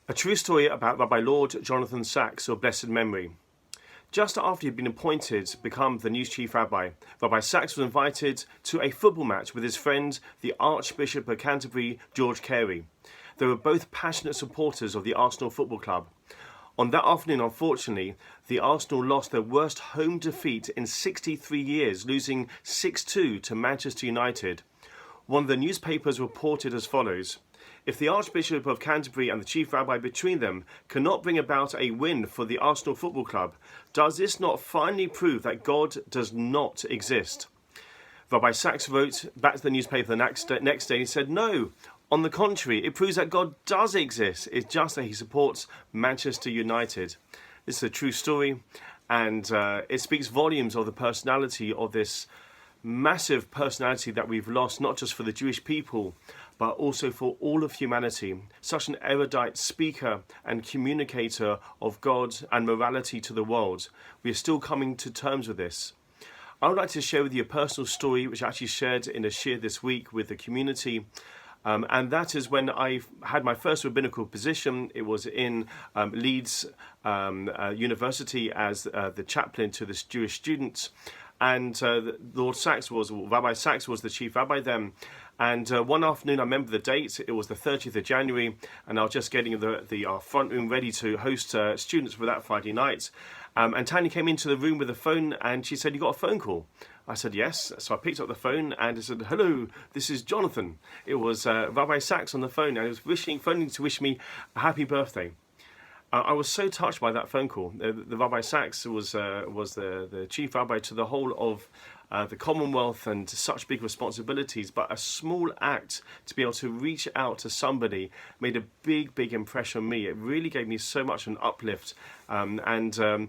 A true story about Rabbi Lord Jonathan Sacks of blessed memory. Just after he had been appointed to become the new chief rabbi, Rabbi Sacks was invited to a football match with his friend, the Archbishop of Canterbury, George Carey. They were both passionate supporters of the Arsenal Football Club. On that afternoon, unfortunately, the Arsenal lost their worst home defeat in 63 years, losing 6-2 to Manchester United. One of the newspapers reported as follows: "If the Archbishop of Canterbury and the Chief Rabbi between them cannot bring about a win for the Arsenal Football Club, does this not finally prove that God does not exist?" Rabbi Sacks wrote back to the newspaper the next day and he said, "No, on the contrary, it proves that God does exist. It's just that he supports Manchester United." This is a true story, and it speaks volumes of the personality of this massive personality that we've lost, not just for the Jewish people, but also for all of humanity. Such an erudite speaker and communicator of God and morality to the world. We are still coming to terms with this. I would like to share with you a personal story which I actually shared in a shir this week with the community. And that is when I had my first rabbinical position. It was in Leeds University as the chaplain to this Jewish students. And Rabbi Sacks was the chief rabbi then. And one afternoon, I remember the date, it was the 30th of January, and I was just getting the front room ready to host students for that Friday night. And Tanya came into the room with a phone and she said, "You got a phone call?" I said, "Yes." So I picked up the phone and I said, "Hello, this is Jonathan." It was Rabbi Sacks on the phone, and he was phoning to wish me a happy birthday. I was so touched by that phone call. The Rabbi Sacks was the chief rabbi to the whole of the Commonwealth and such big responsibilities, but a small act to be able to reach out to somebody made a big impression on me. It really gave me so much an uplift. The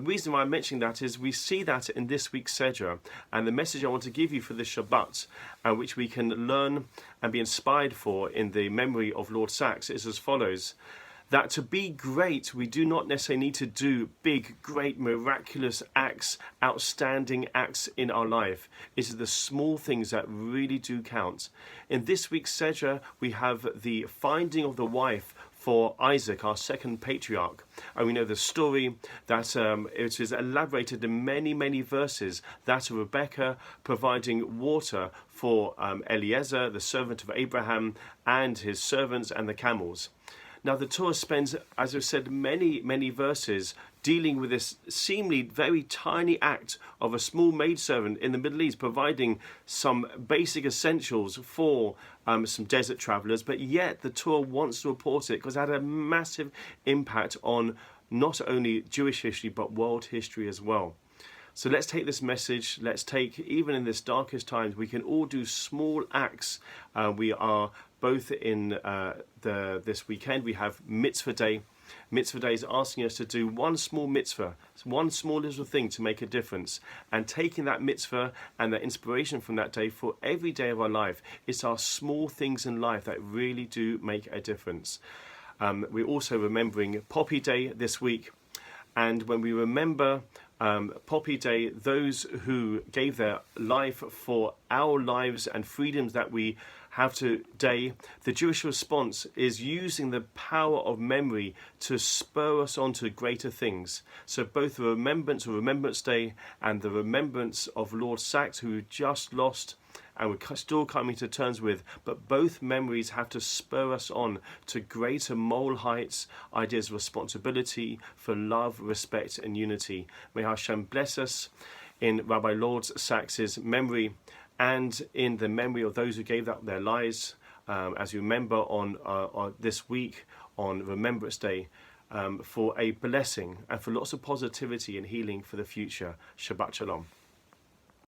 reason why I'm mentioning that is we see that in this week's Sedra, and the message I want to give you for this Shabbat, which we can learn and be inspired for in the memory of Lord Sacks, is as follows: that to be great, we do not necessarily need to do big, great, miraculous acts, outstanding acts in our life. It is the small things that really do count. In this week's Sedra, we have the finding of the wife for Isaac, our second patriarch. And we know the story that it is elaborated in many verses, that of Rebecca providing water for Eliezer, the servant of Abraham, and his servants and the camels. Now the Torah spends, as I've said, many verses dealing with this seemingly very tiny act of a small maidservant in the Middle East providing some basic essentials for some desert travelers, but yet the Torah wants to report it because it had a massive impact on not only Jewish history but world history as well. So let's take this message, let's take, even in this darkest times, we can all do small acts. We are both in this weekend, we have Mitzvah Day. Mitzvah Day is asking us to do one small mitzvah, one small little thing to make a difference. And taking that mitzvah and that inspiration from that day for every day of our life, it's our small things in life that really do make a difference. We're also remembering Poppy Day this week. And when we remember Poppy Day, those who gave their life for our lives and freedoms that we have today, the Jewish response is using the power of memory to spur us on to greater things. So both the Remembrance Day and the remembrance of Lord Sacks, who just lost and we're still coming to terms with, but both memories have to spur us on to greater moral heights, ideas of responsibility for love, respect and unity. May Hashem bless us in Rabbi Lord Sacks's memory and in the memory of those who gave up their lives, as you remember on this week on Remembrance Day, for a blessing and for lots of positivity and healing for the future. Shabbat Shalom.